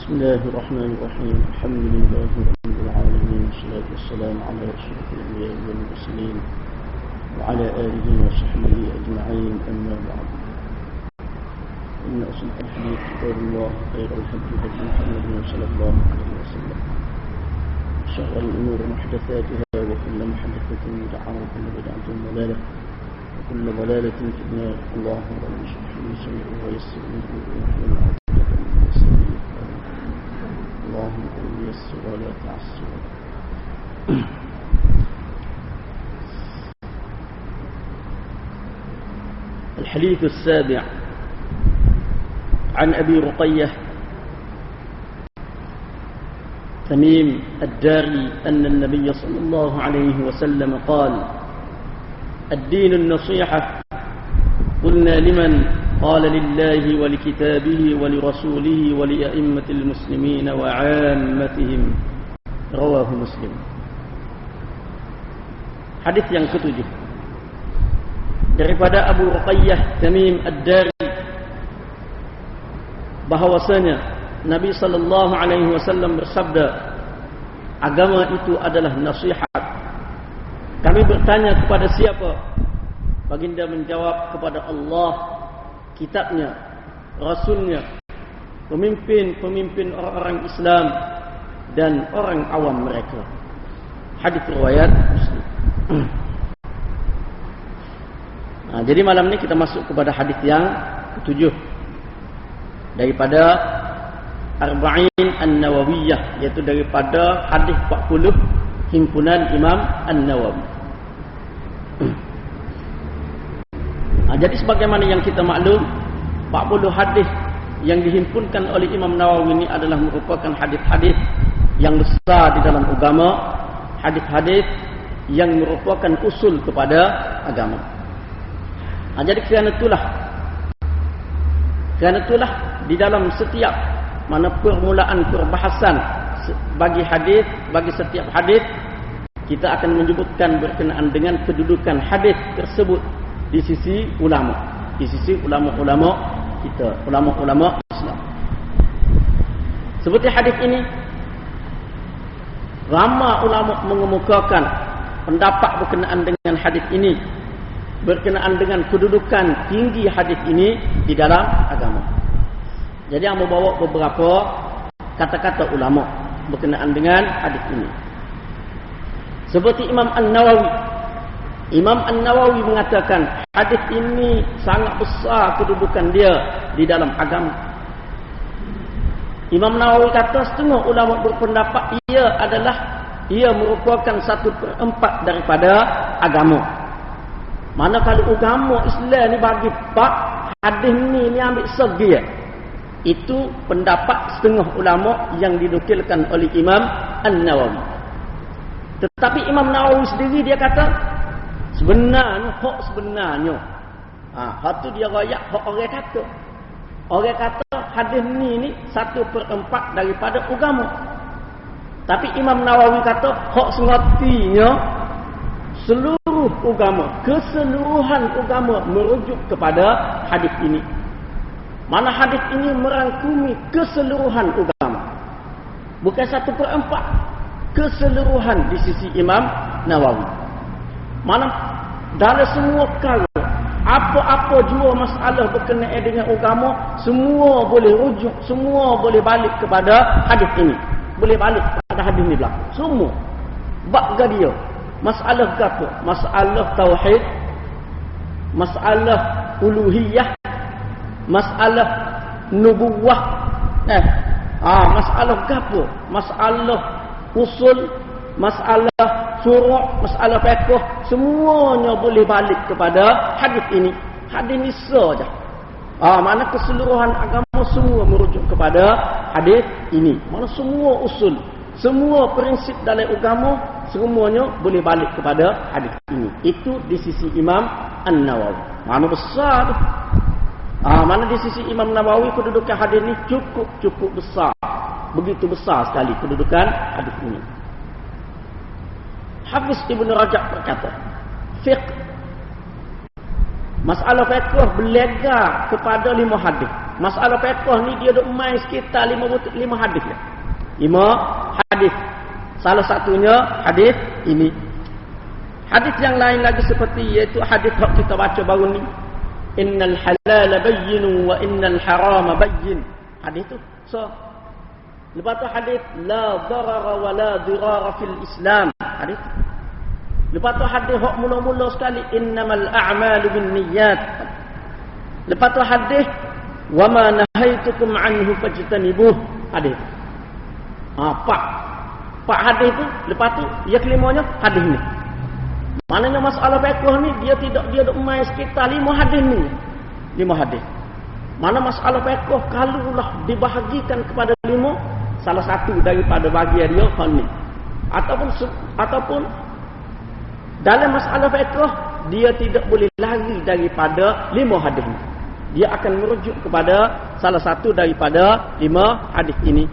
بسم الله الرحمن الرحيم. الحمد لله رب العالمين، والصلاة والسلام على أشرف الأنبياء والمرسلين وعلى آله وصحبه أجمعين، أما بعد. إن أصدق الحديث كتاب الله، خير الهدي هدي محمد صلى الله عليه وسلم، شر الأمور محدثاتها، وكل محدثة بدعة، وكل بدعة ضلالة، وكل ضلالة في النار. اللهم رب اشرح لي صدري ويسر لي أمري واحلل عقدة من لساني يفقهوا قولي. اللهم قل يسر ولا تعسر. الحديث السابع عن أبي رقية تميم الداري أن النبي صلى الله عليه وسلم قال: الدين النصيحة. قلنا: لمن؟ قال: لله ولكتابه ولرسوله ولأئمة المسلمين وعامتهم. رواه Muslim. Hadis yang ketujuh daripada Abu Ruqayyah Tamim Ad-Dari, bahwasanya Nabi sallallahu alaihi wasallam bersabda, agama itu adalah nasihat. Kami bertanya, kepada siapa? Baginda menjawab, kepada Allah, kitabnya, rasulnya, pemimpin orang-orang Islam dan orang awam mereka. Hadis riwayat Muslim. Nah, jadi malam ini kita masuk kepada hadis yang ketujuh daripada Arba'in An-Nawawiyah, yaitu daripada hadis 40 himpunan Imam An-Nawawi. Nah, jadi sebagaimana yang kita maklum, 40 hadis yang dihimpunkan oleh Imam Nawawi ini adalah merupakan hadis-hadis yang besar di dalam agama, hadis-hadis yang merupakan usul kepada agama. Nah, jadi kerana itulah di dalam setiap mana permulaan perbahasan bagi hadis, bagi setiap hadis, kita akan menyebutkan berkenaan dengan kedudukan hadis tersebut di sisi ulama, di sisi ulama-ulama kita, ulama-ulama Islam. Seperti hadis ini, ramai ulama mengemukakan pendapat berkenaan dengan hadis ini, berkenaan dengan kedudukan tinggi hadis ini di dalam agama. Jadi yang membawa beberapa kata-kata ulama berkenaan dengan hadis ini. Seperti Imam An-Nawawi. Imam An-Nawawi mengatakan hadis ini sangat besar kedudukan dia di dalam agama. Imam Nawawi kata setengah ulama berpendapat ia merupakan 1/4 daripada agama. Mana kalau agama Islam ni bagi pak, hadis ni ambil segi ya. Itu pendapat setengah ulama yang dinukilkan oleh Imam An-Nawawi. Tetapi Imam Nawawi sendiri dia kata sebenarnya hak tu dia royak hak orang kata. Orang kata hadis ni 1/4 daripada agama. Tapi Imam Nawawi kata hak sengatinya seluruh agama, keseluruhan agama merujuk kepada hadis ini. Mana hadis ini merangkumi keseluruhan agama. Bukan 1/4, keseluruhan di sisi Imam Nawawi. Mana dalam semua perkara, apa-apa jua masalah berkenaan dengan agama, semua boleh rujuk, semua boleh balik kepada hadis ini. Boleh balik kepada hadis ini belakang. Semua. Bab dia. Masalah apa? Masalah tauhid, masalah uluhiyah, masalah nubuwah, masalah apa? Masalah usul, masalah furu', masalah fiqh, semuanya boleh balik kepada hadis ini. Hadis ini saja. Mana keseluruhan agama semua merujuk kepada hadis ini. Mana semua usul, semua prinsip dalam agama semuanya boleh balik kepada hadis ini. Itu di sisi Imam An-Nawawi. Mana besar tu? Mana di sisi Imam Nawawi kedudukan hadis ini cukup besar. Begitu besar sekali kedudukan hadis ini. Hafiz Ibn Rajab berkata, fiqh, masalah fiqh berlega kepada 5 hadis. masalah fiqh ni dia duk main sekitar 5 hadis ya. 5 hadis. Salah satunya hadis ini. Hadis yang lain lagi seperti iaitu hadis yang kita baca baru ni. Innal halal bayyin wa innal haram bayyin. Hadis tu. So lepas tu hadis la darara wa la dirara fil Islam. Hadis tu. Lepas tu hadis hak mula-mula sekali innamal a'malu binniyat. Lepas tu hadis wa ma nahaitukum anhu fajtanibuh. Hadis. Pak hadis tu, lepas tu yang kelimanya hadis ni. Maknanya masalah fiqh ni dia duk main sekitar 5 hadis ni. 5 hadis. Mana masalah fiqh kalaulah dibahagikan kepada 5, salah satu daripada bahagian dia ni. Ataupun dalam masalah fiqh dia tidak boleh lari daripada 5 hadis ni. Dia akan merujuk kepada salah satu daripada 5 hadis ini.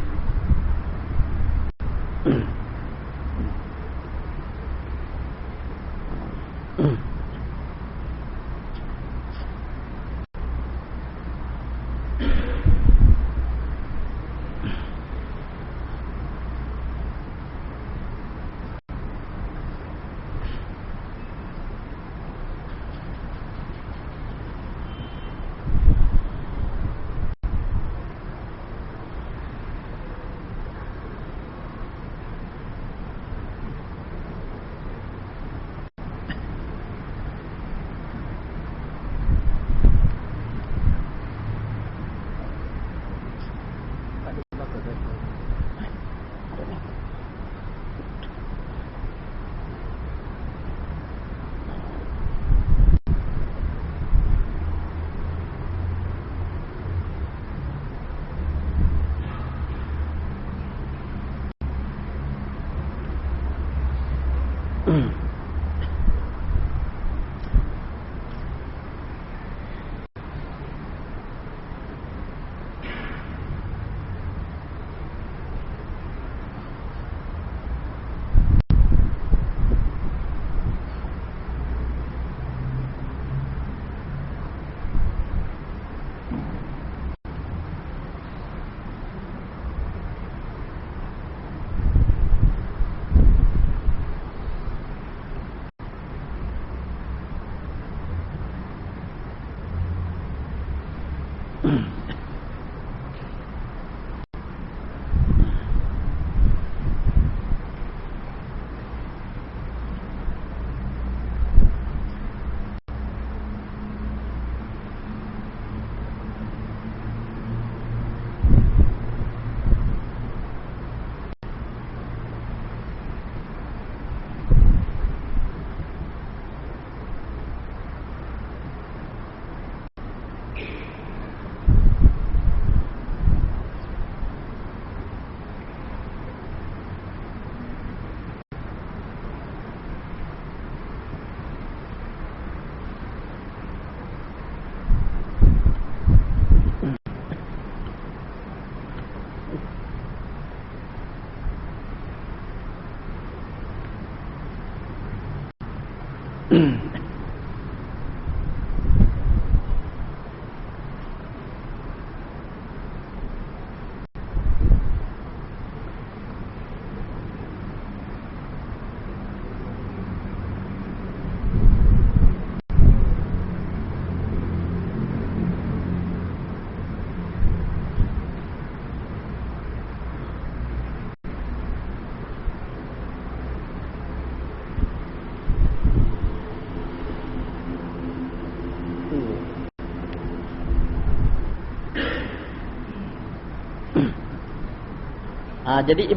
Jadi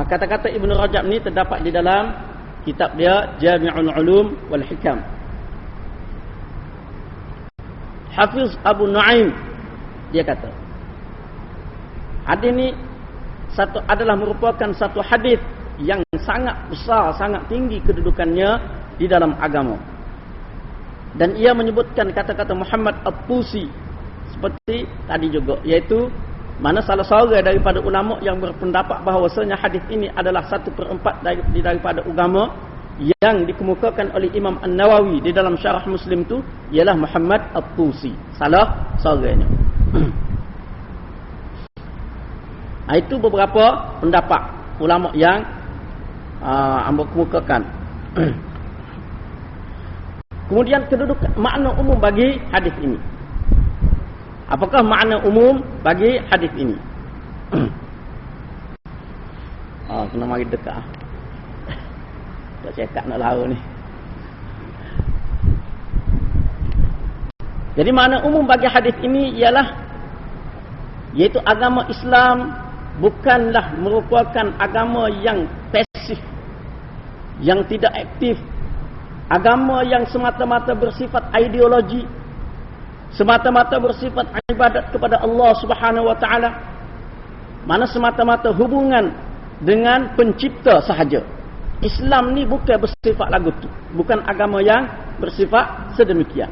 kata-kata Ibnu Rajab ni terdapat di dalam kitab dia Jami'ul Ulum wal Hikam. Hafiz Abu Nuaim dia kata, hadis ni adalah merupakan satu hadis yang sangat besar, sangat tinggi kedudukannya di dalam agama. Dan ia menyebutkan kata-kata Muhammad At-Tusi seperti tadi juga, iaitu mana salah seorang daripada ulama yang berpendapat bahawasanya hadis ini adalah 1/4 daripada agama. yang dikemukakan oleh Imam An-Nawawi di dalam Syarah Muslim tu ialah Muhammad At-Tusi. Salah seorangnya. Itu beberapa pendapat ulama yang hamba kemukakan. Kemudian kedudukan makna umum bagi hadis ini. Apakah makna umum bagi hadis ini? Kena mari dekat. Tak cakap nak lalu ni. Jadi makna umum bagi hadis ini ialah iaitu agama Islam bukanlah merupakan agama yang pasif, yang tidak aktif, agama yang semata-mata bersifat ideologi, semata-mata bersifat ibadat kepada Allah Subhanahu wa taala, mana semata-mata hubungan dengan pencipta sahaja. Islam ni bukan bersifat lagu tu, bukan agama yang bersifat sedemikian.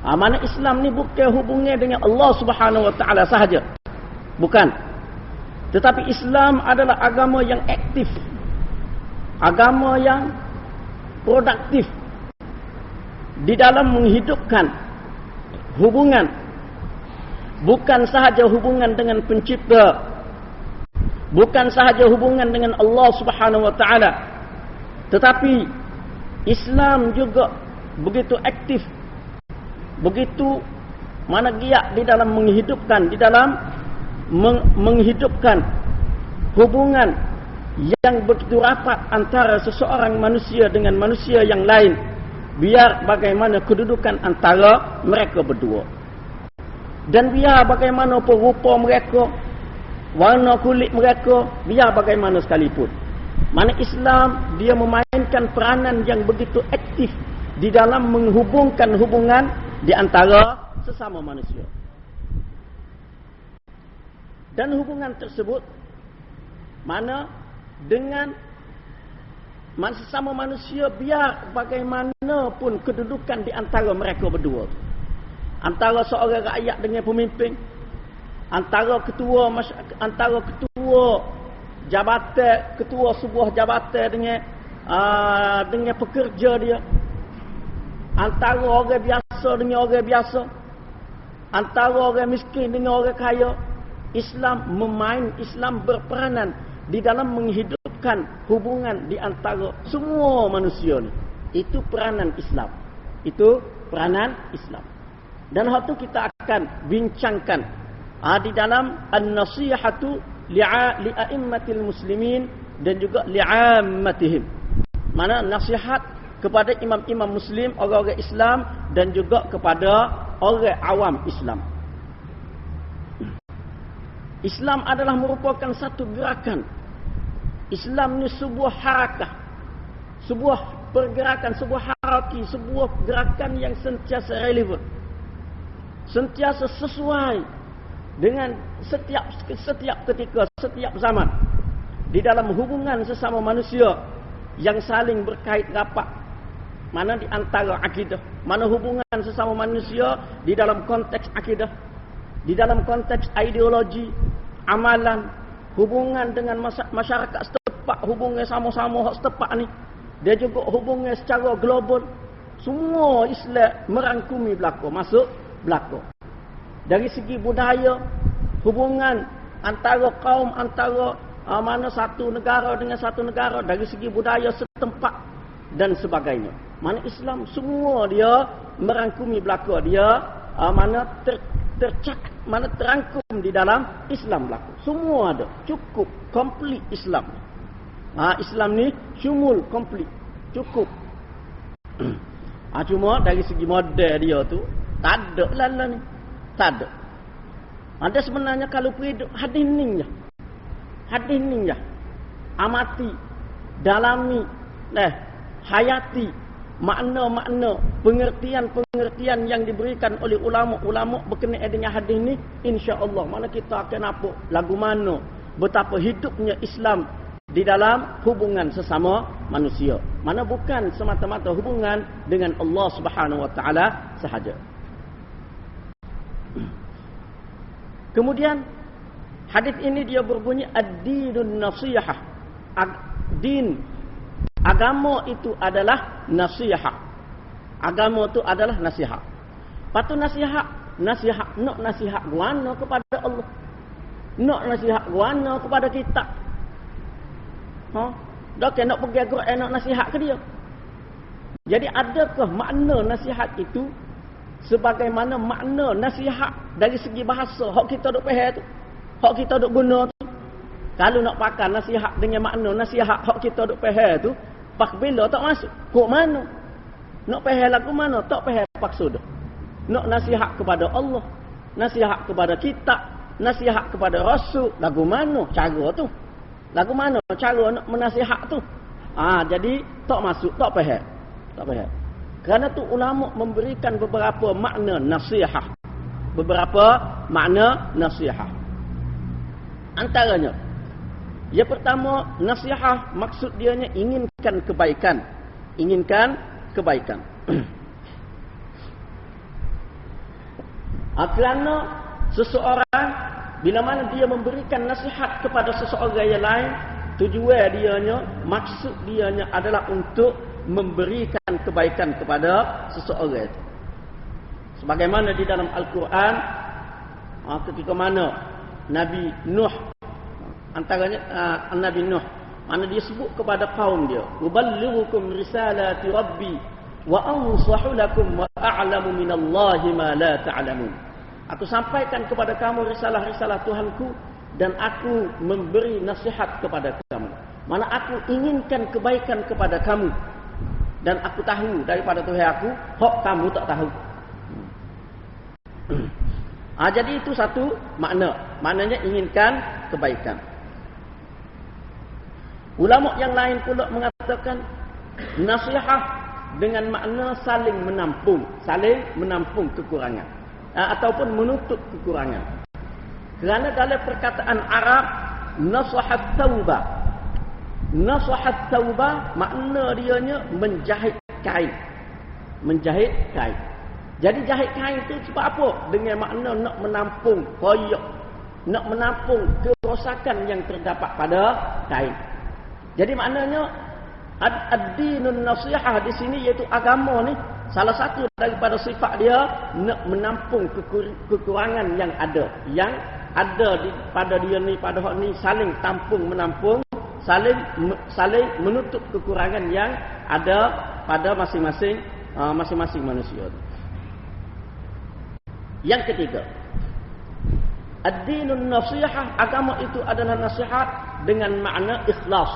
Mana Islam ni bukan hubungan dengan Allah Subhanahu wa taala sahaja. Bukan. Tetapi Islam adalah agama yang aktif, agama yang produktif di dalam menghidupkan hubungan, bukan sahaja hubungan dengan pencipta, bukan sahaja hubungan dengan Allah Subhanahu wa taala, tetapi Islam juga begitu aktif, begitu mana giat di dalam menghidupkan, di dalam menghidupkan hubungan yang begitu rapat antara seseorang manusia dengan manusia yang lain, biar bagaimana kedudukan antara mereka berdua, dan biar bagaimana rupa mereka, warna kulit mereka, biar bagaimana sekalipun. Mana Islam dia memainkan peranan yang begitu aktif di dalam menghubungkan hubungan di antara sesama manusia. Dan hubungan tersebut mana dengan sesama manusia, biar bagaimanapun kedudukan di antara mereka berdua, antara seorang rakyat dengan pemimpin, antara ketua jabatan, ketua sebuah jabatan dengan pekerja dia, antara orang biasa dengan orang biasa, antara orang miskin dengan orang kaya. Islam berperanan di dalam menghidupkan hubungan di antara semua manusia ni. Itu peranan Islam. Itu peranan Islam. Dan hal tu kita akan bincangkan di dalam an-nasihatu li'a'immatil muslimin dan juga li'ammatihim. Mana nasihat kepada imam-imam muslim, orang-orang Islam, dan juga kepada orang awam Islam. Islam adalah merupakan satu gerakan. Islam ni sebuah harakah, sebuah pergerakan, sebuah haraki, sebuah gerakan yang sentiasa relevan, sentiasa sesuai dengan setiap ketika, setiap zaman, di dalam hubungan sesama manusia yang saling berkait rapat, mana di antara akidah, mana hubungan sesama manusia di dalam konteks akidah, di dalam konteks ideologi, amalan, hubungan dengan masyarakat setempat, hubungan sama-sama hak setempat ni, dia juga hubungan secara global. Semua Islam merangkumi belaka, masuk belaka. Dari segi budaya, hubungan antara kaum, antara mana satu negara dengan satu negara, dari segi budaya setempat dan sebagainya. Mana Islam semua dia merangkumi belaka, dia mana mana terangkum di dalam Islam berlaku. Semua ada, cukup, komplit Islam. Islam ni syumul, komplit, cukup. Cuma dari segi model dia tu tak ada lah ni, tak ada. Ada sebenarnya kalau hidup hadis ni je, amati, dalami, hayati makna-makna, pengertian-pengertian yang diberikan oleh ulama-ulama berkenaan dengan hadis ni, insya-Allah mana kita akan nampak lagu mana betapa hidupnya Islam di dalam hubungan sesama manusia. Mana bukan semata-mata hubungan dengan Allah Subhanahu wa taala sahaja. Kemudian hadis ini dia berbunyi ad-dinun nasihah. Din agama itu adalah nasihat. Agama itu adalah nasihat. Patu nasihat nak nasihat guana kepada Allah. Nak nasihat guana kepada kita. Dak nak pergi Quran nak nasihat ke dia. Jadi adakah makna nasihat itu sebagaimana makna nasihat dari segi bahasa hak kita duk faham tu, hak kita duk guna tu? Kalau nak pakai nasihat dengan makna nasihat hak kita duk faham tu, pak bila tak masuk kok mana? Nak faham lagu mana? Tak faham maksud. Nak nasihat kepada Allah, nasihat kepada kita, nasihat kepada Rasul, lagu mana cara tu? Lagu mana cara nak menasihat tu? Jadi tak masuk, tak faham. Tak faham. Kerana tu ulama memberikan beberapa makna nasihat. Beberapa makna nasihat. Antaranya, yang pertama, nasihat maksud dianya inginkan kebaikan. Inginkan kebaikan. Kerana seseorang bila mana dia memberikan nasihat kepada seseorang yang lain, tujuan dianya, maksud dianya adalah untuk memberikan kebaikan kepada seseorang itu. Sebagaimana di dalam Al-Quran, ketika mana Nabi Nuh, antaranya Nabi Nuh, mana dia sebut kepada kaum dia, uballighukum risalati rabbi wa ansahu lakum wa a'lamu minallahi ma la ta'lamun. Aku sampaikan kepada kamu risalah-risalah Tuhanku dan aku memberi nasihat kepada kamu. Mana aku inginkan kebaikan kepada kamu dan aku tahu daripada Tuhan aku hak kamu tak tahu. Jadi itu satu makna. Maknanya inginkan kebaikan. Ulama yang lain pula mengatakan nasihat dengan makna saling menampung kekurangan ataupun menutup kekurangan. Kerana dalam perkataan Arab nasahat taubah. Nasahat taubah makna dianya menjahit kain. Menjahit kain. Jadi jahit kain itu sebab apa? Dengan makna nak menampung koyak, nak menampung kerosakan yang terdapat pada kain. Jadi maknanya ad-dinun nasihah di sini iaitu agama ni salah satu daripada sifat dia nak menampung kekurangan yang ada pada dia ni, pada hak ni, saling tampung menampung, saling menutup kekurangan yang ada pada masing-masing manusia. Yang ketiga, ad-dinun nasihah, agama itu adalah nasihat dengan makna ikhlas.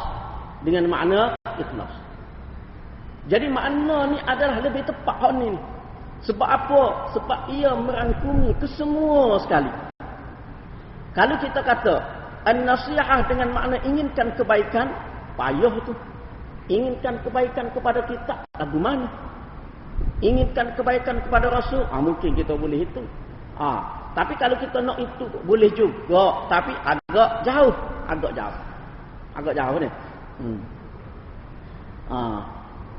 Dengan makna ikhlas. Jadi makna ni adalah lebih tepat hak ni. Sebab apa? Sebab ia merangkumi kesemua sekali. Kalau kita kata an-nasihah dengan makna inginkan kebaikan, payah tu. Inginkan kebaikan kepada kita, lagu mana? Inginkan kebaikan kepada Rasul, mungkin kita boleh hitung. Tapi kalau kita nak itu boleh juga, tapi agak jauh ni.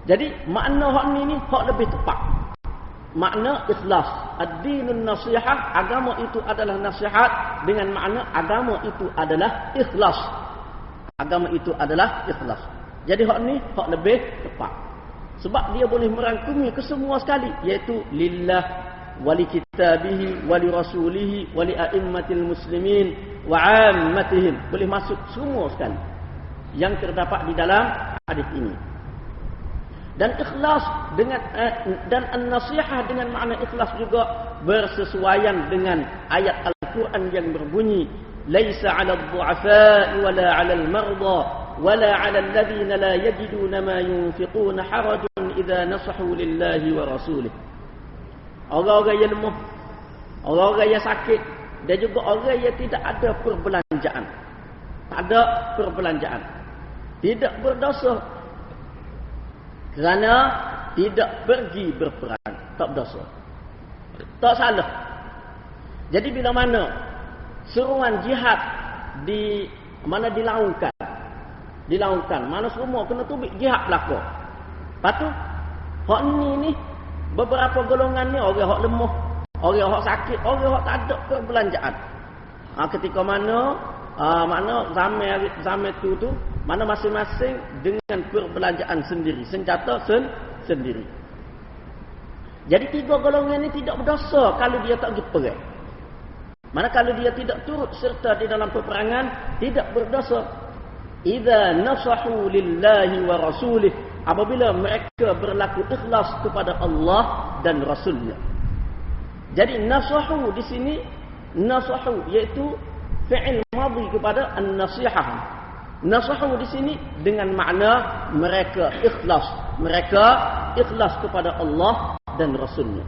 Jadi makna hak ni hak lebih tepat. Makna ikhlas. Ad-dinun nasihah, agama itu adalah nasihat dengan makna agama itu adalah ikhlas. Agama itu adalah ikhlas. Jadi hak ni hak lebih tepat. Sebab dia boleh merangkumi kesemua sekali, iaitu lillah wali kitabihi wali rasulihi wali a'immatil muslimin wa 'ammatihim. Boleh masuk semua sekali yang terdapat di dalam hadis ini. Dan ikhlas dengan dan an-nasihah dengan makna ikhlas juga bersesuaian dengan ayat Al-Quran yang berbunyi laisa 'alal du'afa'i wala 'alal marda wala 'alal ladzina la yajiduna ma yunfiquna harajun idza nasahu lillahi wa rasulih. Orang-orang yang lemah, orang-orang yang sakit, dan juga orang yang tidak ada perbelanjaan. Tak ada perbelanjaan. Tidak berdosa kerana tidak pergi berperang, tak berdosa, tak salah. Jadi bila mana seruan jihad dilaungkan, mana semua kena tubik jihad berlaku. Lepas tu hak ni beberapa golongan ni, orang hak lemah, orang hak sakit, orang hak tak ada perbelanjaan. Ketika mana zaman tu Mana masing-masing dengan perbelanjaan sendiri, senjata sendiri. Jadi 3 golongan ini tidak berdosa kalau dia tak pergi perang. Mana kalau dia tidak turut serta di dalam peperangan, tidak berdosa. Idza nasahu lillahi wa rasulih, apabila mereka berlaku ikhlas kepada Allah dan Rasulnya. Jadi nasahu di sini, nasahu iaitu fi'il madhi kepada an-nasihah. Nasahu di sini dengan makna mereka ikhlas. Mereka ikhlas kepada Allah dan Rasulnya.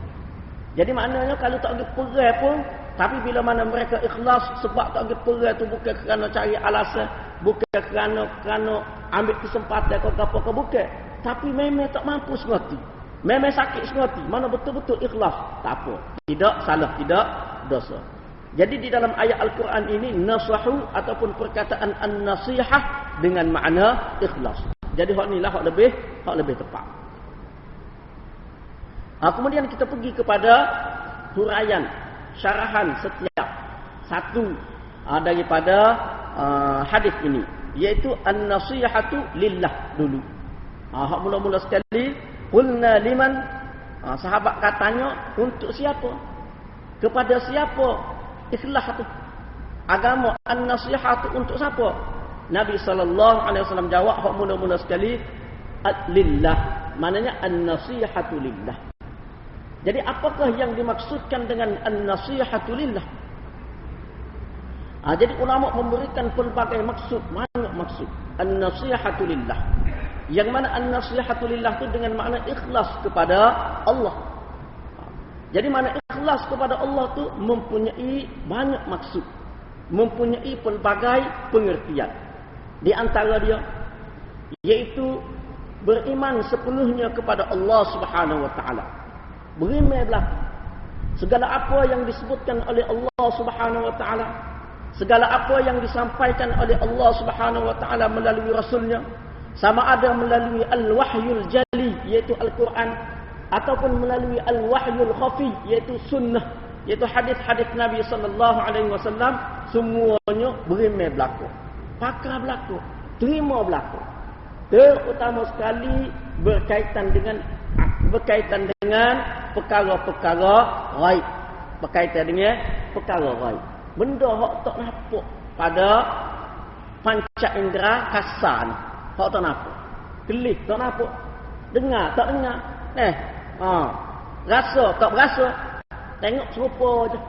Jadi maknanya kalau tak pergi perang pun, tapi bila mana mereka ikhlas, sebab tak pergi perang tu bukan kerana cari alasan, bukan kerana ambil kesempatan ke apa-apa, bukan. Tapi memang tak mampu sengoti. Memang sakit sengoti. Mana betul-betul ikhlas. Tak apa. Tidak salah, tidak dosa. Jadi di dalam ayat Al-Quran ini, nasahu ataupun perkataan an-nasihah dengan makna ikhlas. Jadi hak inilah hak lebih tepat. Kemudian kita pergi kepada huraian, syarahan setiap satu daripada hadis ini, iaitu an-nasihatu lillah dulu. Hak mula-mula sekali, qulna liman, sahabat katanya untuk siapa? Kepada siapa? Ikhlas tu. Agama an-nasihatu untuk siapa? Nabi SAW jawab hak mula-mula sekali, lillah. Maknanya an-nasihatu lillah. Jadi apakah yang dimaksudkan dengan an-nasihatu lillah? Jadi ulama memberikan pelbagai maksud, banyak maksud. An-nasihatu lillah. Yang mana an-nasihatu lillah itu dengan makna ikhlas kepada Allah. Jadi makna ikhlas kepada Allah tu mempunyai banyak maksud, mempunyai pelbagai pengertian. Di antara dia iaitu beriman sepenuhnya kepada Allah Subhanahu wa taala. Beriman belaka segala apa yang disebutkan oleh Allah Subhanahu wa taala, segala apa yang disampaikan oleh Allah Subhanahu wa taala melalui rasulnya, sama ada melalui al-wahyul jali iaitu Al-Quran, ataupun melalui al-wahyul khafi iaitu sunnah, iaitu hadis-hadis Nabi sallallahu alaihi wasallam, semuanya berimeh berlaku, pakar berlaku, terima berlaku. Terutama sekali berkaitan dengan perkara-perkara ghaib, berkaitan dengan perkara ghaib. Benda hak tak nampak pada panca indera kasar ni, hak tak nampak. Telik tak nampak, dengar tak dengar. Rasa tak berasa, tengok serupa je.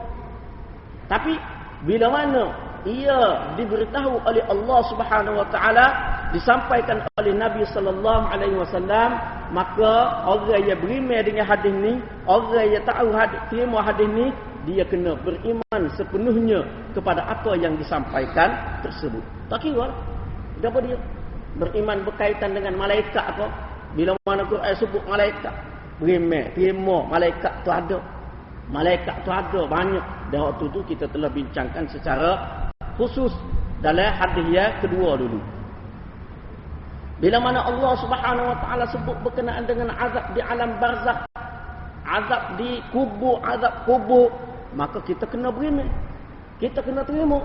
Tapi bila mana ia diberitahu oleh Allah Subhanahu wa taala, disampaikan oleh Nabi sallallahu alaihi wasallam, maka orang yang beriman dengan hadis ni, orang yang tahu hadis, terima hadis ni, dia kena beriman sepenuhnya kepada apa yang disampaikan tersebut. Tak kira apa dia beriman berkaitan dengan malaikat apa. Bila mana Quran sebut malaikat, beriman, terima malaikat tu ada. Malaikat tu ada banyak. Dan waktu tu kita telah bincangkan secara khusus dalam hadis yang kedua dulu. Bila mana Allah Subhanahu wa taala sebut berkenaan dengan azab di alam barzakh, azab di kubur, maka kita kena beriman. Kita kena terima.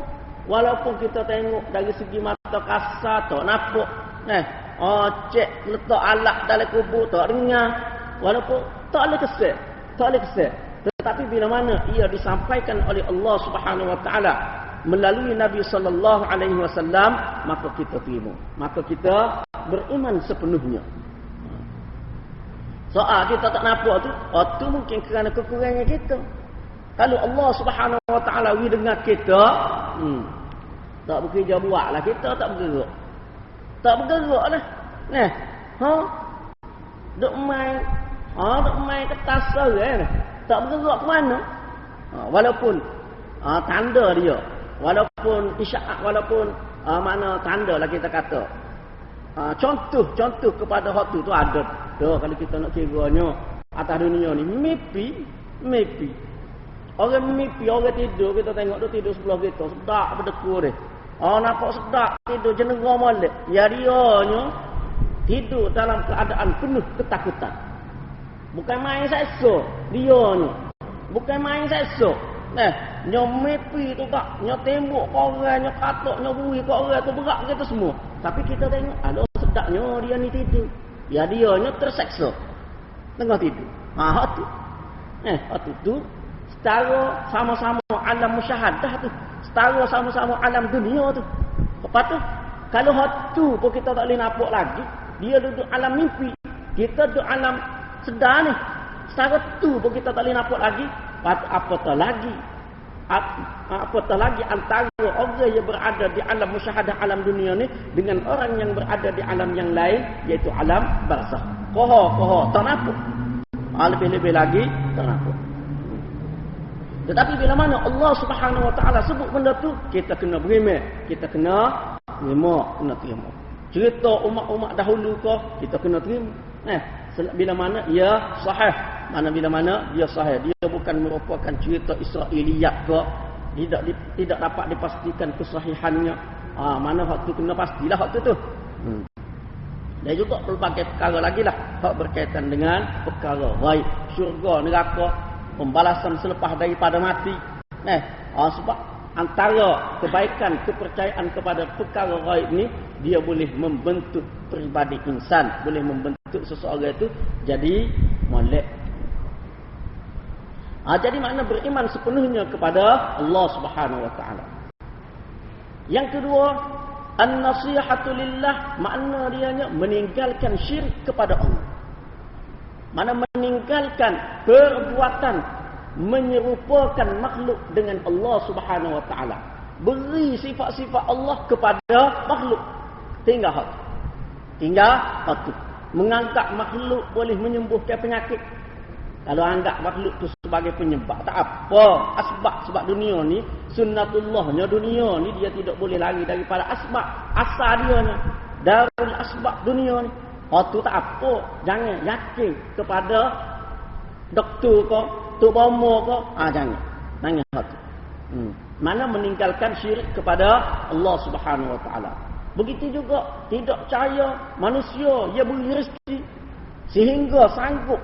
Walaupun kita tengok dari segi mata kasar tak nampak. Cek letak alat dalam kubur tak dengar. Walaupun tak boleh kesal. Tetapi bila mana ia disampaikan oleh Allah Subhanahu wa taala melalui Nabi sallallahu alaihi wasallam, maka kita terima. Maka kita beriman sepenuhnya. Soal kita tak nampak tu mungkin kerana kekurangan kita. Kalau Allah Subhanahu wa taala dengar kita, tak bekerja buatlah, kita tak bergerak. Tak bergerak lah. Duk main kertas saja. Tak bergerak ke mana? Walaupun tanda dia, walaupun isyarat, walaupun mana tanda lah kita kata. Contoh kepada hak tu ada. Kalau kita nak kiranya atas dunia ni mimpi. Orang mimpi, orang tidur, kita tengok tu tidur sebelah kita, sedap berdekur dia. Nampak sedap tidur jenera molek. Ya dianya tidur dalam keadaan penuh ketakutan. Bukan main seksa dia ni. Bukan main seksa. nyo mepi tu tak, nyo tembok kau orang, nyo katok, nyo bui kau orang tu berak kita semua. Tapi kita tengok, ada sedaknya dia ni tidur. Ya dia nyo terseksa. Tengah tidur. Hak tu. Hak tu setara sama-sama alam musyahadah tu. Setara sama-sama alam dunia tu. Lepas tu, kalau hak tu pun kita tak boleh nampak lagi, dia duduk alam mimpi. Kita duduk alam sedar ni. Setara tu pun kita tak boleh nampak lagi. Apatah lagi antara orang yang berada di alam musyahadah alam dunia ni dengan orang yang berada di alam yang lain, iaitu alam barzakh. Koho tak nampak. Lebih-lebih lagi tak nampak. Tetapi bila mana Allah Subhanahu Wa Taala sebut benda tu, kita kena beriman, kita kena terima. Cerita umat-umat dahulu ke, kita kena terima. Bila mana ia sahih, bila mana dia sahih, dia bukan merupakan cerita Israiliyat ke, tidak dapat dipastikan kesahihannya. Mana waktu kena pastilah waktu tu. Dan juga pelbagai perkara lagi lah hak berkaitan dengan perkara ghaib, syurga, neraka, pembalasan selepas daripada mati. Sebab antara kebaikan kepercayaan kepada perkara ghaib ni, dia boleh membentuk peribadi insan, boleh membentuk seseorang itu jadi molek. Jadi makna beriman sepenuhnya kepada Allah Subhanahu Wa Taala. Yang kedua, an-nasihatu lillah, makna dianya meninggalkan syirik kepada Allah. Mana meninggalkan perbuatan menyerupakan makhluk dengan Allah Subhanahu Wa Taala. Beri sifat-sifat Allah kepada makhluk. Tinggal hati. Mengangkat makhluk boleh menyembuhkan penyakit. Kalau anggap makhluk tu sebagai penyebab, tak apa. Sebab dunia ni, sunnatullahnya dunia ni, dia tidak boleh lari daripada asbab. Asal dia ni, darul asbab dunia ni. Tu tak apa. Jangan yakin kepada doktor ke, tok bomo ke. Jangan hati. Mana meninggalkan syirik kepada Allah Subhanahu Wa Taala. Begitu juga tidak percaya manusia dia beri rezeki sehingga sanggup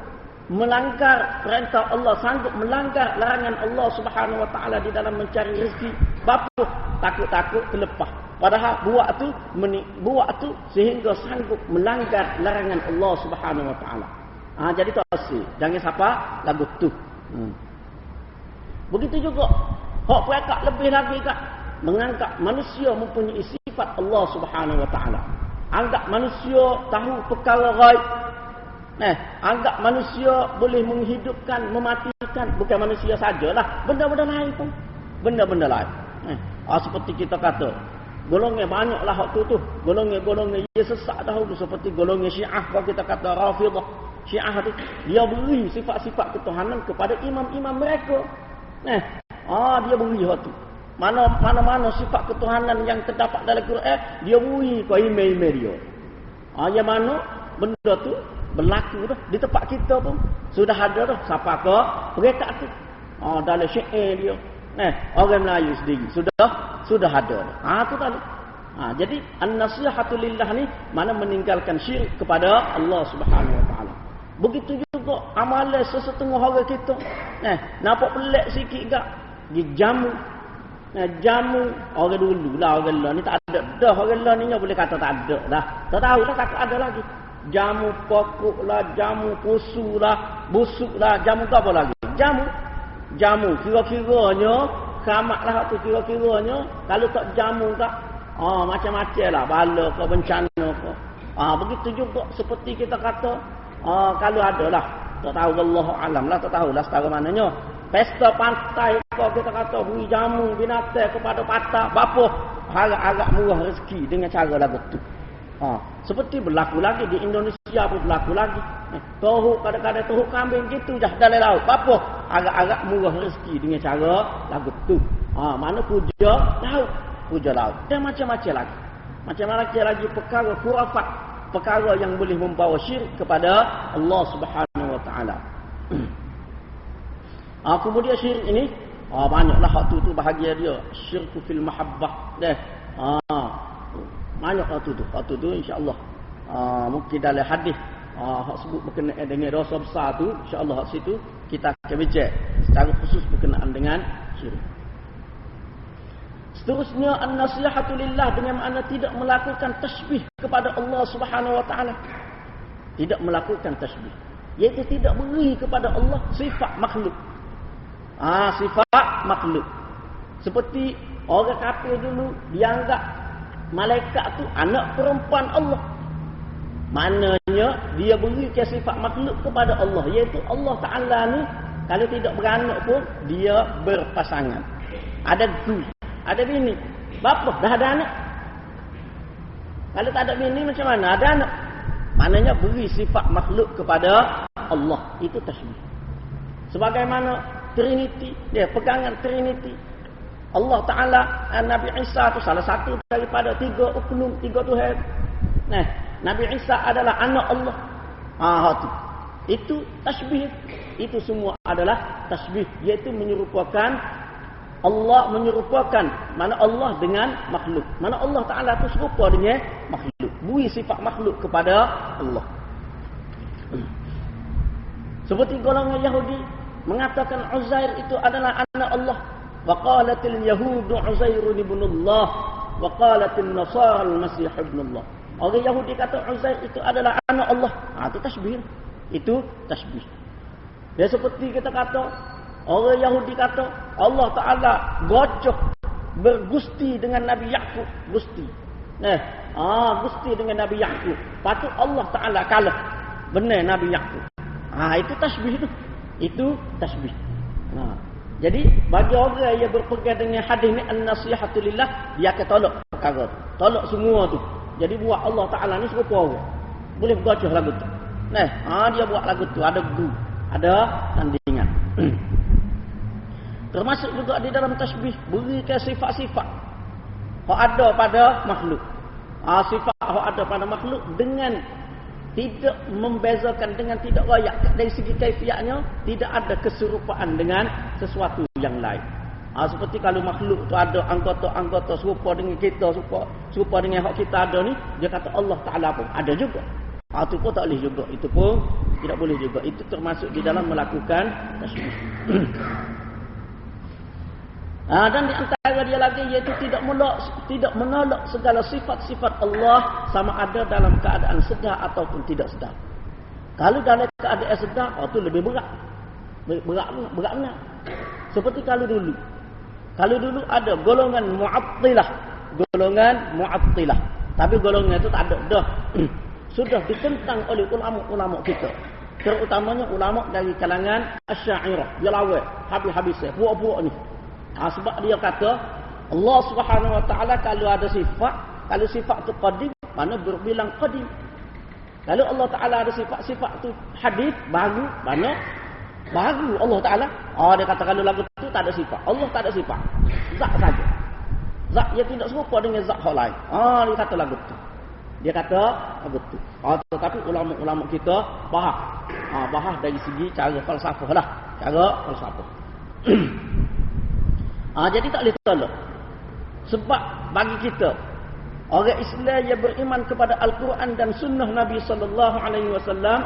melanggar perintah Allah, sanggup melanggar larangan Allah Subhanahu Wa Taala di dalam mencari rezeki. Bapa takut-takut terlepas. Padahal buat tu sehingga sanggup melanggar larangan Allah Subhanahu Wa Taala. Jadi tak asik. Jangan siapa lagu tu. Begitu juga hak perakak lebih lagi kat mengangkat manusia mempunyai sifat Allah Subhanahu Wa Taala. Anggap manusia tahu perkara ghaib. Anggap manusia boleh menghidupkan, mematikan. Bukan manusia sajalah, benda-benda lain pun. Benda-benda lain. Seperti kita kata, golongan banyaklah hak tu. Golongan dia sesat dahulu, seperti golongan Syiah, kalau kita kata Rafidah. Syiah tu dia beri sifat-sifat ketuhanan kepada imam-imam mereka. Dia beri hak tu. Mana-mana sifat ketuhanan yang terdapat dalam Quran, dia beri ke imam-imam dia. Yang mana benda tu berlaku dah di tempat kita pun sudah ada dah. Siapa ke mereka tu? Dalam syair dia. Orang Melayu sendiri sudah ada. Tu tadi. Jadi an-nasihatu lillah ni mana meninggalkan syirik kepada Allah Subhanahu Wa Taala. Begitu juga amalan sesetengah orang kita. Nampak pelik sikit gak di jamu. Jamu orang dulu lah, orang lah ni tak ada dah. Orang lah ni boleh kata tak ada dah. Tak tahu dah kata ada lagi. Jamu pokok lah, jamu pusu lah, busuk lah, jamu apa lagi? Jamu kira-kiranya keramat lah tu, kira-kiranya kalau tak jamu tak macam-macam lah, bala ke, bencana ke. Begitu juga seperti kita kata kalau ada lah, tak tahu Allah alam lah, tak tahu lah setara mananya. Pesta pantai kalau kita kata beri jamu binatang kepada patah, bapa harap-harap murah rezeki dengan cara lagu tu. Seperti berlaku lagi di Indonesia pun berlaku lagi. Tohuk kadang-kadang tohuk kambing gitu dah dalam laut. Apa? Agak-agak murah rezeki dengan cara lagu tu. Mana puja laut, puja laut. Dan macam-macam lagi. Macam-macam lagi perkara khurafat, perkara yang boleh membawa syirik kepada Allah Subhanahu Wa Taala. Kemudian syirik ini banyaklah hak tu bahagia dia. Syirku fil mahabbah. Banyak hak tu insya-Allah. Mungkin dalam hadis hak sebut berkenaan dengan dosa besar tu, insya-Allah hak situ kita akan bincang secara khusus berkenaan dengan syirik. Seterusnya an-nasihatu lillah dengan makna tidak melakukan tasbih kepada Allah Subhanahu wa taala. Tidak melakukan tasbih, iaitu tidak beri kepada Allah sifat makhluk. Sifat makhluk. Seperti orang kafir dulu dianggap malaikat tu anak perempuan Allah. Maknanya dia beri ke sifat makhluk kepada Allah, iaitu Allah Taala ni kalau tidak beranak pun dia berpasangan. Ada gu, ada bini. Bapa dah ada anak. Kalau tak ada bini macam mana? Ada anak. Maknanya beri sifat makhluk kepada Allah. Itu tasbih. Sebagaimana Trinity, dia pegangan Trinity. Allah Ta'ala, Nabi Isa itu salah satu daripada 3 uknum, 3 Tuhan. Nah, Nabi Isa adalah anak Allah. Itu tasbih. Itu semua adalah tasbih, iaitu menyerupakan Allah, menyerupakan mana Allah dengan makhluk. Mana Allah Ta'ala itu serupa dengan makhluk. Beri sifat makhluk kepada Allah. Seperti golongan Yahudi mengatakan Uzair itu adalah anak Allah. Wa qalatil yahudu Uzairun ibnullah wa qalatil nasara al-masih ibnullah. Orang Yahudi kata Uzair itu adalah anak Allah. Itu tasbih. Itu tasbih. Dia seperti kita kata, orang Yahudi kata Allah Ta'ala gocok bergusti dengan Nabi Yaqub. Gusti. Gusti dengan Nabi Yaqub. Patut Allah Ta'ala kalah. Benar Nabi Yaqub. Itu tasbih tu. Itu tasbih. Jadi bagi orang yang berpegang dengan hadis ni an-nasihatu lillah, dia akan tolak perkara tu. Tolak semua tu. Jadi buat Allah Ta'ala ni serupa orang. Boleh bergocok lagu tu. Dia buat lagu tu ada gu, ada tandingan. Termasuk juga di dalam tasbih berikan sifat-sifat yang ada pada makhluk. Sifat yang ada pada makhluk dengan tidak membezakan, dengan tidak royak dari segi kaifiatnya, tidak ada keserupaan dengan sesuatu yang lain. Seperti kalau makhluk tu ada anggota-anggota serupa dengan kita, serupa dengan hak kita ada ni, dia kata Allah Ta'ala pun ada juga. Itu pun tak boleh juga. Itu pun tidak boleh juga. Itu termasuk di dalam melakukan tasbih. Dan di antara dia lagi iaitu tidak menolak segala sifat-sifat Allah sama ada dalam keadaan sedar ataupun tidak sedar. Kalau dalam keadaan sedar, itu lebih berat. Berat benar. Seperti kalau dulu ada golongan Mu'attilah. Tapi golongan itu tak ada dah. Sudah ditentang oleh ulama-ulama kita. Terutamanya ulama dari kalangan Asy'ariyah. Dia lawan habis-habisnya puak-puak ni. Sebab dia kata Allah Subhanahu wa taala kalau ada sifat, kalau sifat tu qadim, mana berbilang qadim. Kalau Allah Taala ada sifat-sifat tu hadis baru, mana baru Allah Taala. Dia kata kalau lagu tu tak ada sifat. Allah tak ada sifat. Zat saja. Zat yang tidak serupa dengan zat hal lain. Dia kata lagu tu. Dia kata lagu tu. Tetapi ulama-ulama kita bahas dari segi cara falsafah lah. Cara falsafah. Jadi tak boleh tolak. Sebab bagi kita orang Islam yang beriman kepada Al-Quran dan sunnah Nabi sallallahu alaihi wasallam,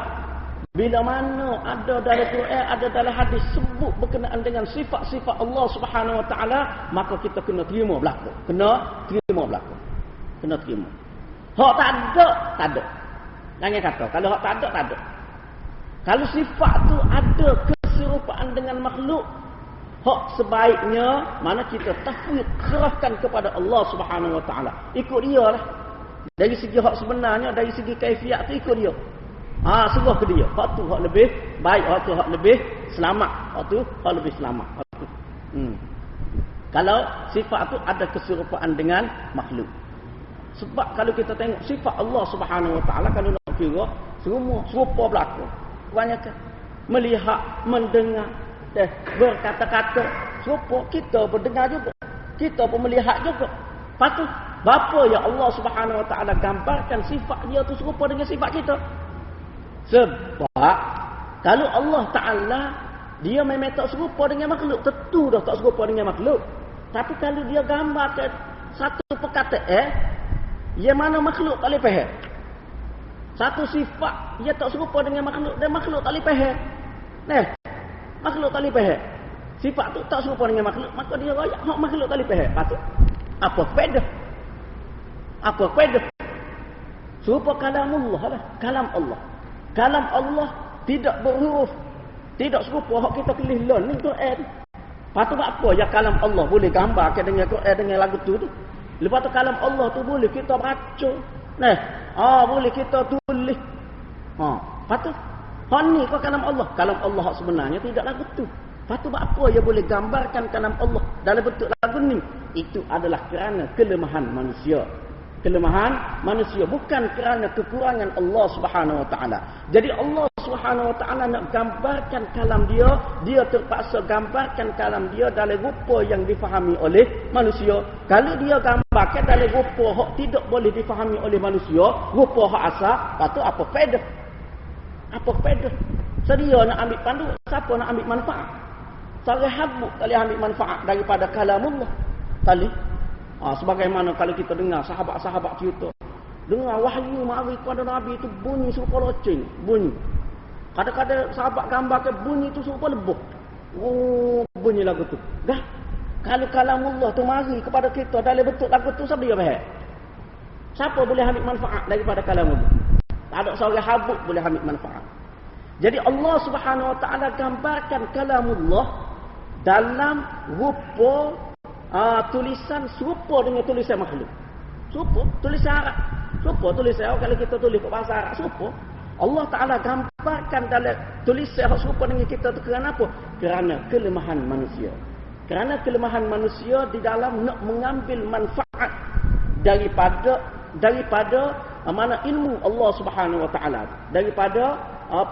bila mana ada dalam Quran, ada dalam hadis sebut berkenaan dengan sifat-sifat Allah Subhanahu wa taala, maka kita kena terima belaka. Kena terima. Hak tak ada. Jangan kata kalau hak tak ada. Kalau sifat tu ada keserupaan dengan makhluk, hak sebaiknya mana kita tafwid, serahkan kepada Allah Subhanahu wa taala. Ikut dia lah. Dari segi hak sebenarnya, dari segi kaifiat tu ikut dia. Serah ke dia. Hak tu hak lebih baik, hak tu hak lebih selamat. Hak tu hak lebih selamat. Kalau sifat tu ada keserupaan dengan makhluk. Sebab kalau kita tengok sifat Allah Subhanahu wa taala, kalau nak kira semua serupa belaka. Kebanyakan melihat, mendengar, berkata-kata serupa, kita berdengar juga, kita pun melihat juga. Patut bapa yang Allah Subhanahu wa taala gambarkan sifat dia tu serupa dengan sifat kita. Sebab kalau Allah Taala dia memang tak serupa dengan makhluk, tentu dah tak serupa dengan makhluk. Tapi kalau dia gambarkan satu perkataan yang mana makhluk tak boleh faham, satu sifat dia tak serupa dengan makhluk, dan makhluk tak boleh faham. Makhluk tak boleh faham. Sifat tu tak serupa dengan makhluk, maka dia royak hak makhluk tak boleh faham. Patut. Apa faedah? Apa faedah? Serupa kalamullah lah. Kalam Allah. Kalam Allah tidak berhuruf. Tidak serupa hak kita pilih lon ni Quran. Lepas tu apa ya kalam Allah boleh gambarkan dengan Quran dengan lagu tu. Lepas tu kalam Allah tu boleh kita baca. Boleh kita tulis. Lepas tu hak ni kau kalam Allah. Kalam Allah hak sebenarnya tidak lagu tu. Lepas tu apa ya boleh gambarkan kalam Allah dalam bentuk lagu ni? Itu adalah kerana kelemahan manusia. Kelemahan manusia bukan kerana kekurangan Allah Subhanahu Wa Taala. Jadi Allah Subhanahu Wa Taala nak gambarkan kalam dia, dia terpaksa gambarkan kalam dia dalam rupa yang difahami oleh manusia. Kalau dia gambarkan dalam rupa hak tidak boleh difahami oleh manusia, rupa hak asal, patut apa faedah? Apa faedah? Sedia nak ambil pandu, siapa nak ambil manfaat? Seorang habuk tak boleh ambil manfaat daripada kalamullah. Tali sebagaimana kalau kita dengar sahabat-sahabat kita dengar wahyu mari kepada Nabi itu bunyi serupa loceng, bunyi. Kadang-kadang sahabat gambarkan bunyi itu serupa lebuh. Bunyi lagu tu. Dah. Kalau kalamullah tu mari kepada kita dalam bentuk lagu tu, siapa dia faham? Siapa boleh ambil manfaat daripada kalamullah? Tak ada seorang habuk boleh ambil manfaat. Jadi Allah Subhanahu Wa Taala gambarkan kalamullah dalam rupa tulisan serupa dengan tulisan makhluk. Serupa tulisan Arab. Serupa tulisan kalau kita tulis bahasa Arab serupa. Allah Taala gambarkan dalam tulisan yang serupa dengan kita tu kerana apa? Kerana kelemahan manusia. Kerana kelemahan manusia di dalam nak mengambil manfaat daripada mana ilmu Allah Subhanahu Wa Taala, daripada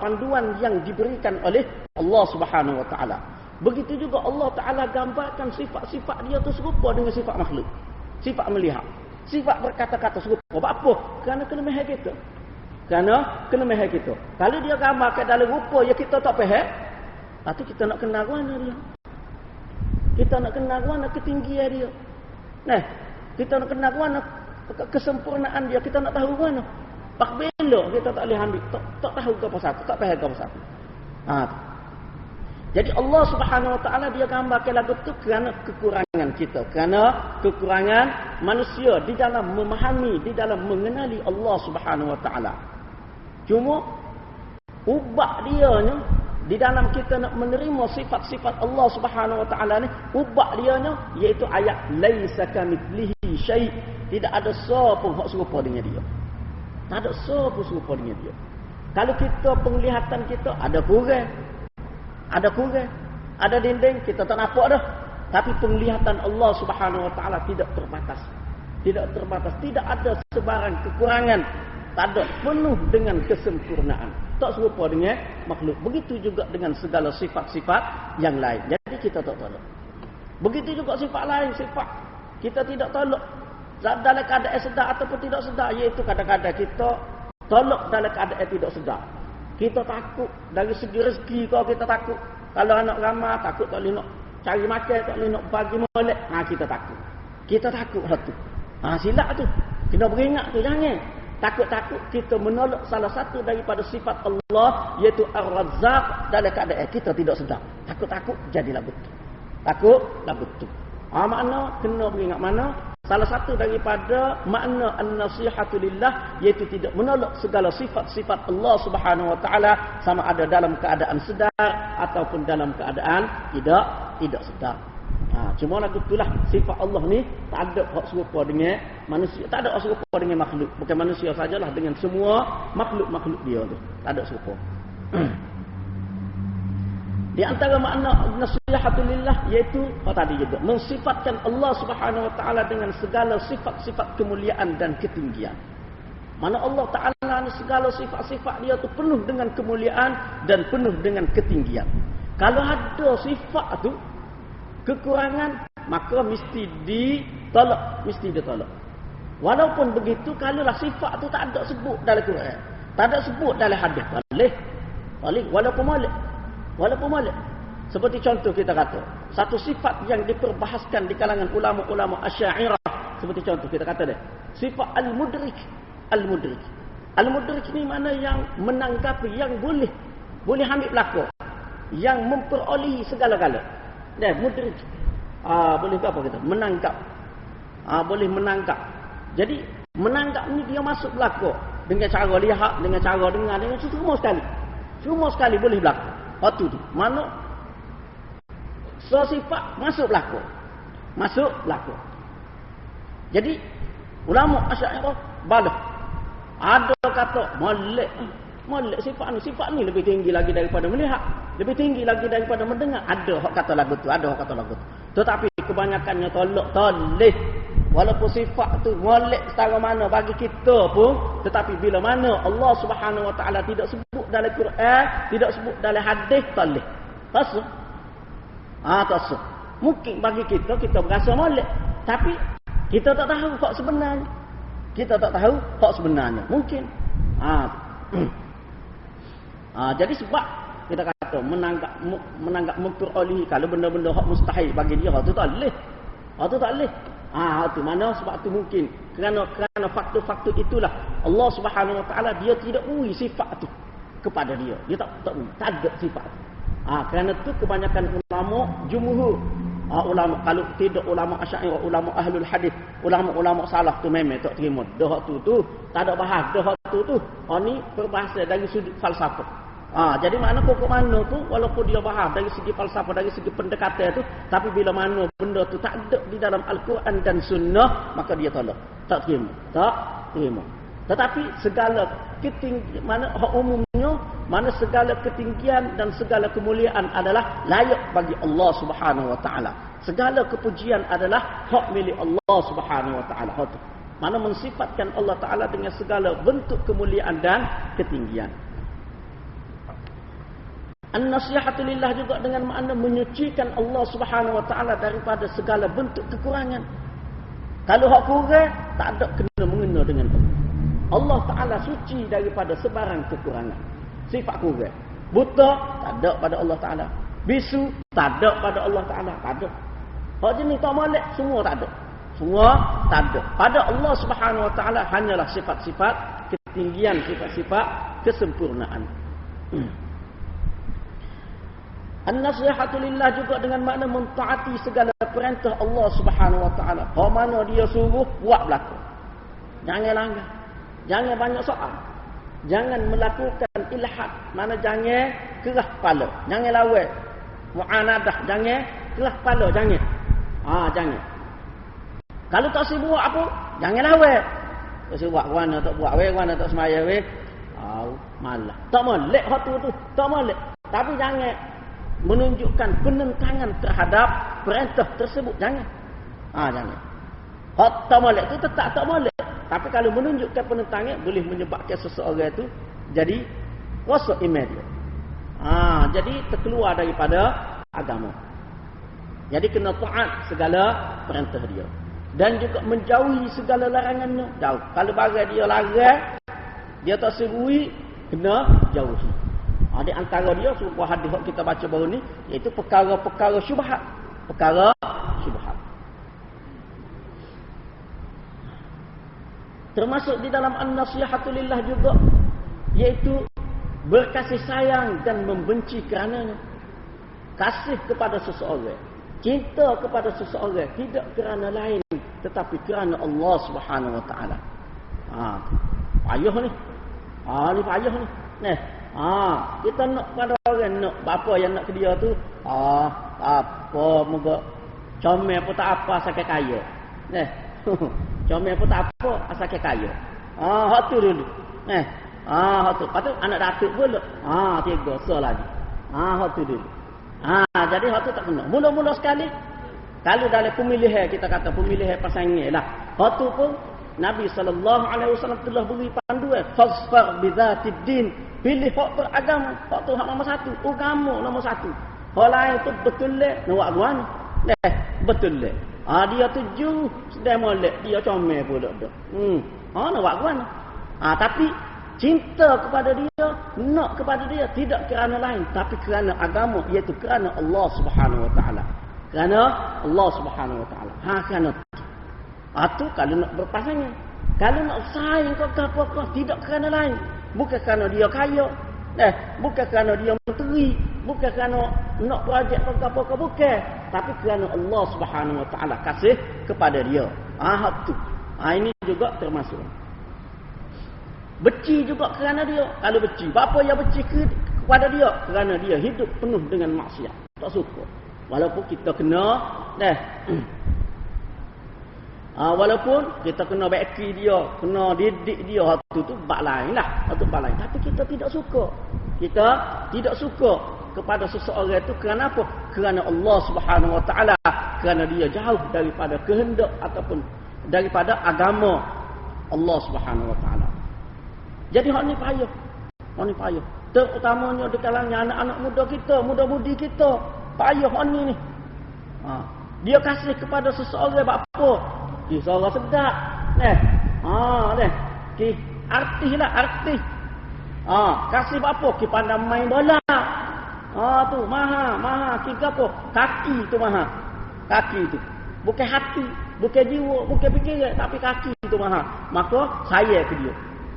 panduan yang diberikan oleh Allah Subhanahu Wa Taala. Begitu juga Allah Ta'ala gambarkan sifat-sifat dia tu serupa dengan sifat makhluk. Sifat melihat. Sifat berkata-kata serupa. Apa? Kerana kelemahan kita. Kerana kelemahan kita. Kalau dia gambarkan dalam rupa yang kita tak faham, lepas tu kita nak kenal mana dia. Kita nak kenal mana ketinggian dia. Kita nak kenal mana kesempurnaan dia. Kita nak tahu mana. Pak belok kita tak boleh ambil. Tak tahu ke apa satu. Tak faham ke apa satu. Jadi Allah Subhanahu Wa Taala dia gambarkan lagu tu kerana kekurangan kita, kerana kekurangan manusia di dalam memahami, di dalam mengenali Allah Subhanahu Wa Taala. Cuma ubah dianya di dalam kita nak menerima sifat-sifat Allah Subhanahu Wa Taala ni, ubah dianya iaitu ayat laisa kamitslihi syai', tidak ada siapa hak serupa dengan dia. Tak ada siapa serupa dengan dia. Kalau kita penglihatan kita ada kurang, ada dinding kita tak nampak dah. Tapi penglihatan Allah Subhanahu Wa Taala tidak terbatas. Tidak ada sebarang kekurangan. Tak ada, penuh dengan kesempurnaan. Tak serupa dengan makhluk. Begitu juga dengan segala sifat-sifat yang lain. Jadi kita tak tolak. Begitu juga sifat lain, sifat kita tidak tolak dalam keadaan sedar ataupun tidak sedar, iaitu kadang-kadang kita tolak dalam keadaan tidak sedar. Kita takut dari segi rezeki kau, kita takut. Kalau anak ramai takut tak boleh nak cari makan, tak boleh nak bagi molek. Kita takut. Kita takut satu. Silap tu. Kena beringat tu, jangan. Takut-takut kita menolak salah satu daripada sifat Allah, iaitu Ar-Razzaq dalam keadaan kita tidak sedar. Takut-takut jadilah betul. Takutlah betul. Makna kena beringat mana? Salah satu daripada makna an-nasihatu lillah iaitu tidak menolak segala sifat-sifat Allah Subhanahu Wa Taala, sama ada dalam keadaan sedar ataupun dalam keadaan tidak sedar. Cuma lagu itulah sifat Allah ni tak ada hak serupa dengan manusia, tak ada hak serupa dengan makhluk. Bukan manusia sajalah, dengan semua makhluk-makhluk dia tu tak ada serupa. Di antara makna nasihatulillah iaitu tadi juga mensifatkan Allah Subhanahu Wa Taala dengan segala sifat-sifat kemuliaan dan ketinggian. Mana Allah Taala ni segala sifat-sifat dia tu penuh dengan kemuliaan dan penuh dengan ketinggian. Kalau ada sifat tu kekurangan, maka mesti ditolak, Walaupun begitu, kalaulah sifat tu tak ada sebut dalam Quran, tak ada sebut dalam hadis, boleh walaupun malik. Seperti contoh kita kata, satu sifat yang diperbahaskan di kalangan ulama-ulama Asy'ariyah, seperti contoh kita kata dia, sifat al-mudrik. Al-mudrik ni mana yang menanggapi, yang boleh ambil belakang, yang memperolehi segala-gala. Mudrik. Boleh ke apa kita? Menangkap. boleh menanggap. Jadi menanggap ni dia masuk berlaku dengan cara lihat, dengan cara dengar, dengan semua sekali boleh berlaku. Waktu tu mana sifat masuk berlaku. Jadi ulama Asy'ariyah balah ada kata molek sifat ni lebih tinggi lagi daripada melihat, lebih tinggi lagi daripada mendengar. Ada hak kata lagu tu. Tetapi kebanyakannya toleh. Walaupun sifat tu molek setara mana bagi kita pun, tetapi bila mana Allah Subhanahu Wa Taala tidak sebut dalam Quran, tidak sebut dalam hadis, toleh. Tak sah. Mungkin bagi kita berasa molek, tapi kita tak tahu hak sebenarnya. Mungkin. Jadi sebab kita kata menanggap memperolehi kalau benda-benda hak mustahil bagi dia, tu tak boleh. Tu mana sebab tu mungkin kerana faktor-faktor itulah Allah Subhanahu Wa Taala dia tidak uri sifat tu kepada dia. Dia tak ada sifat tu. Kerana tu kebanyakan ulama jumhur ulama, kalau tidak ulama Asy'ariyah, ulama ahlul hadis, ulama salaf tu memang tak terima dah tu tak ada bahas dah tu ni perbahasan dari sudut falsafah. Jadi mana pokok mana tu walaupun dia bahas dari segi falsafah, dari segi pendekatan tu, tapi bila mana benda tu tak ada di dalam Al-Quran dan Sunnah, maka dia tolak, tak terima. Tetapi segala ketinggian, mana hak umumnya, mana segala ketinggian dan segala kemuliaan adalah layak bagi Allah Subhanahu Wa Taala. Segala kepujian adalah hak milik Allah Subhanahu Wa Taala. Mana mensifatkan Allah Taala dengan segala bentuk kemuliaan dan ketinggian. An-nasihatu lillah juga dengan makna menyucikan Allah Subhanahu Wa Taala daripada segala bentuk kekurangan. Kalau hak kurang, tak ada kena mengena dengan Allah. Allah Ta'ala suci daripada sebarang kekurangan. Sifat kurang. Buta, tak ada pada Allah Ta'ala. Bisu, tak ada pada Allah Ta'ala. Tak ada. Hak jenis tak molek, semua tak ada. Pada Allah Subhanahu Wa Ta'ala hanyalah sifat-sifat ketinggian, sifat-sifat kesempurnaan. An-nasihatu lillah juga dengan makna mentaati segala perintah Allah Subhanahu Wa Ta'ala. Hak mana dia suruh, buat berlaku. Jangan langgar. Jangan banyak soal. Jangan melakukan ilhad. Mana jangan kerah kepala. Jangan lawai. Mu'anadah. Jangan kerah kepala. Jangan. Kalau tak si buat apa, jangan lawai. Tak si buat, wana tak buat, wana tak semaya. Malah. Tak molek hati tu. Tak molek. Tapi jangan menunjukkan penentangan terhadap perintah tersebut. Jangan. Jangan. Hak tak molek tu tetap tak molek. Tapi kalau menunjukkan penentangan, boleh menyebabkan seseorang itu jadi rosak iman dia. Jadi terkeluar daripada agama. Jadi kena taat segala perintah dia. Dan juga menjauhi segala larangannya. Jauh. Kalau barang dia larang, dia tak serui, kena jauhi. Di antara dia, sebuah hadis yang kita baca baru ni, iaitu perkara-perkara syubhat. Termasuk di dalam an-nasihatu lillah juga, iaitu berkasih sayang dan membenci kerananya. Kasih kepada seseorang, cinta kepada seseorang tidak kerana lain tetapi kerana Allah Subhanahu Wa Taala. Payah ni. Ni payah ni. Kita nak pada orang nak apa yang nak ke dia tu, apa moga comel pun tak apa asal kaya. Comel pun tak apa asal kaya. Hak tu dulu. Hak tu. Lepas tu anak datuk pula. Tiga so lagi. Hak tu dulu. Jadi hak tu tak kena. Mula-mula sekali kalau dalam pemilihan, kita kata pemilihan pasangan lah. Hak tu pun Nabi SAW telah beri panduan. Fasfar bidzatid din. Pilih hak beragama. Hak tu hak nombor satu. Agama nombor satu. Hak lain tu betul nak buat guan. Betul dia tuju sedang molek, dia comel pula dah. Nak buat guan. Tapi cinta kepada dia, nak kepada dia tidak kerana lain, tapi kerana agama, iaitu kerana Allah Subhanahu Wa Taala. Kerana Allah Subhanahu Wa Taala. Kerana tu kalau nak berpasangan. Kalau nak sayang kau apa-apa, tidak kerana lain. Bukan kerana dia kaya. Bukan kerana dia menteri. Bukan kerana nak projek apa-apa, bukan. Tapi kerana Allah Subhanahu Wa Taala kasih kepada dia. Hak tu. Ini juga termasuk. Benci juga kerana dia. Kalau benci, apa yang benci kepada dia? Kerana dia hidup penuh dengan maksiat. Tak suka. Walaupun kita kena walaupun kita kena baki dia, kena didik dia, waktu tu bab lain lah. Waktu bab lain. Tapi kita tidak suka. Kita tidak suka kepada seseorang itu kerana apa? Kerana Allah Subhanahu Wa Taala, kerana dia jauh daripada kehendak ataupun daripada agama Allah Subhanahu Wa Taala. Jadi hak ni payah. Hak ni payah. Terutamanya di kalangan anak-anak muda kita, muda-mudi kita. Payah hak ni. Dia kasih kepada seseorang apa? Dia suara sedap. Artis lah, artis. Kasih apa? Ki pandai main bola. Tu maha. Ki apa? Kaki tu maha. Kaki tu. Bukan hati, bukan jiwa, bukan fikiran, tapi kaki tu maha. Maka saya ke dia.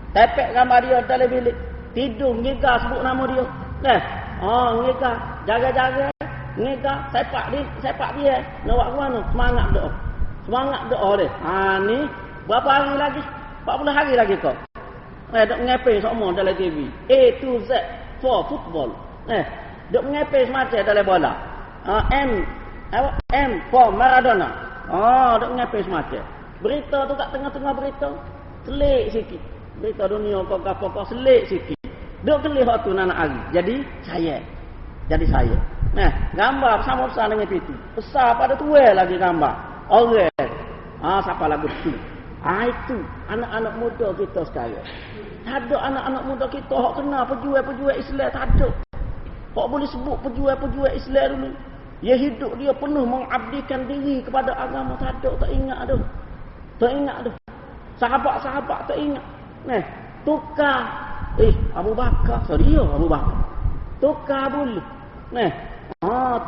Tepek gambar dia dalam bilik. Tidur ngega sebut nama dia. Ngega, jaga-jaga, ngega, sepak dia. Nak buat mana? Semangat doa dia. Ni berapa hari lagi? 40 hari lagi kau. Dok ngepeng semua dalam TV. A to Z for football. Dok ngepeng semacam dalam bola. M for Maradona. Dok ngepeng semacam. Berita tu kat tengah-tengah berita. Selik sikit. Berita dunia kau selik sikit. Dok kelih waktu nak hari. Jadi saya. Gambar sama besar dengan itu. Besar pada tua lagi gambar. Orang. Siapa lagu tu? Itu anak-anak muda kita sekarang. Tak ada anak-anak muda kita hak kenal pejuang-pejuang Islam, tak ada. Hak boleh sebut pejuang-pejuang Islam dulu. Dia hidup dia penuh mengabdikan diri kepada agama, tak ada, tak ingat dah. Tak ingat dah. Sahabat-sahabat tak ingat. Tukar Abu Bakar, Abu Bakar. Tukar boleh.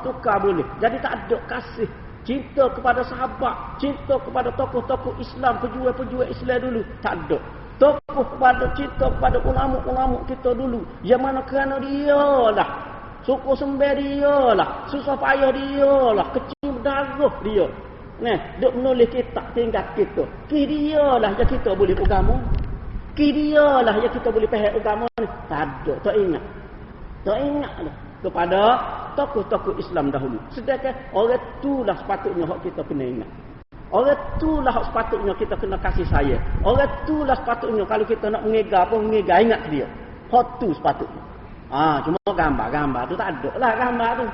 Tukar boleh. Jadi tak ada kasih cinta kepada sahabat, cinta kepada tokoh-tokoh Islam, pejuang-pejuang Islam dulu, tak ada. Tokoh kepada cinta kepada ulama-ulama kita dulu, yang mana kerana dia lah suku sembah dia lah, susah payah dia lah, kecil berdarah dia. Duk menulis kitab tingkat kita. Dia lah yang kita boleh agama. Dia lah yang kita boleh faham agama ni. Tak ada, tak ingat. Tak ingat dah kepada tokoh-tokoh Islam dahulu. Sedangkan orang itulah sepatutnya hak kita kena ingat. Orang itulah hak sepatutnya kita kena kasih sayang. Orang itulah sepatutnya kalau kita nak mengegar ingat dia. Hak tu sepatutnya. Cuma gambar-gambar tu tak ada lah gambar tu.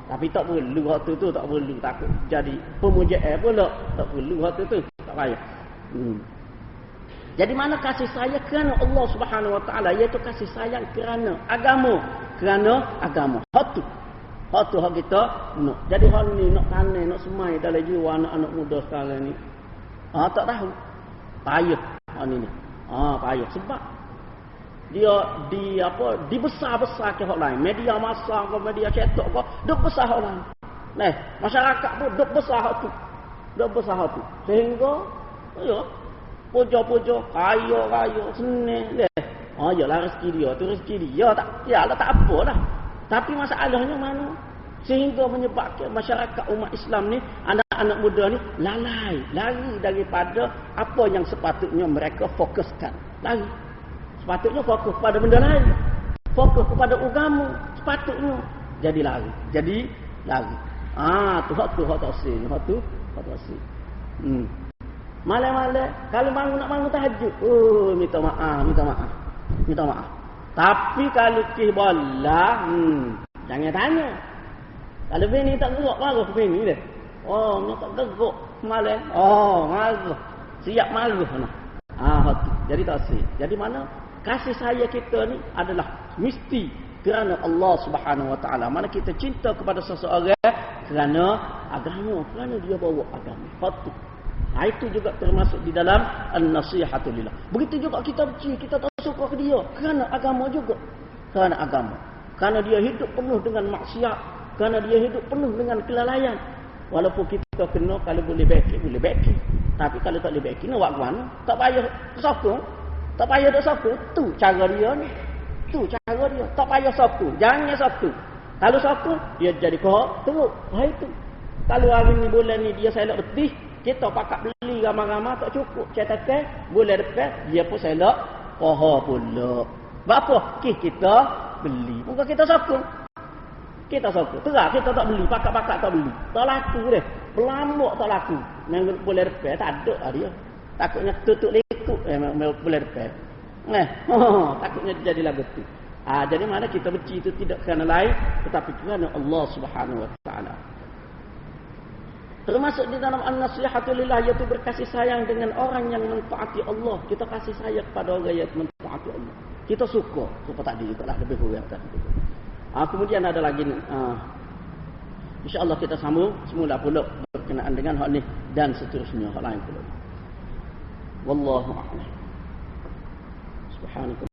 Tapi tak perlu waktu tu, tak perlu takut jadi pemujaan pula. Tak perlu waktu tu, tak payah. Jadi mana kasih sayang kerana Allah Subhanahu Wa Taala, iaitu kasih sayang kerana agama, hak tu hak kita nak. Jadi hal ni nak tanam, nak semai dalam jiwa anak-anak muda sekarang ni. Tak tahu. Payah hal ni. Payah sebab dia dibesar-besar ke hak lain. Media massa ke media cetak ke dok besar hak lain. Masyarakat pun dok besar hak tu. Sehingga puja-puja, kaya, senang. Yalah rezeki dia, tu rezeki dia. Tak apalah. Tapi masalahnya mana? Sehingga menyebabkan masyarakat umat Islam ni, anak-anak muda ni lari daripada apa yang sepatutnya mereka fokuskan. Lari. Sepatutnya fokus pada benda lain. Fokus kepada agama sepatutnya. Jadi lari. Tu hak tak sini, hak tu tak sini. Malam-malam kalau nak bangun tahajud, minta maaf. Tapi kalau kih bola, jangan tanya. Kalau bini tak gerak, marah bini dia. Ni tak gerak malam. Marah. Siap marah nah. Jadi tak sih. Jadi mana kasih sayang kita ni adalah mesti kerana Allah Subhanahu Wa Taala. Mana kita cinta kepada seseorang kerana agama, kerana dia bawa agama. Hati. Itu juga termasuk di dalam an-nasihatu lillah. Begitu juga kita benci, kita tak suka ke dia kerana agama juga. Kerana agama. Kerana dia hidup penuh dengan maksiat, kerana dia hidup penuh dengan kelalaian. Walaupun kita kena kalau boleh baiki. Tapi kalau tak boleh baiki, nak buat mana? Tak payah sokong. Tak payah dak sokong. Tu cara dia ni. Tak payah sokong. Jangan sokong. Kalau sokong, dia jadi kohok teruk. Itu. Kalau hari ni bulan ni dia selok betih, Kita pakat beli ramai-ramai tak cukup. Catatan bulan depan dia pun selak paha pula. Berapa? Kita beli. Muka kita sokong. Kita sokong. Terang kita tak beli, pakat-pakat tak beli. Tak laku deh. Pelamuk tak laku. Minggu bulan depan tak ada dia. Takutnya tutup lekuk bulan depan. Takutnya jadilah betul. Jadi mana kita benci itu tidak kerana lain tetapi kerana Allah Subhanahu wa taala. Termasuk di dalam an-nasihatu lillah iaitu berkasih sayang dengan orang yang mentaati Allah. Kita kasih sayang kepada orang yang mentaati Allah. Kita suka tadi juga lah lebih kurang tadi. Kemudian ada lagi insya-Allah kita sambung semula pula berkenaan dengan hal ni dan seterusnya hal lain pula. Wallahu a'lam. Subhanallah.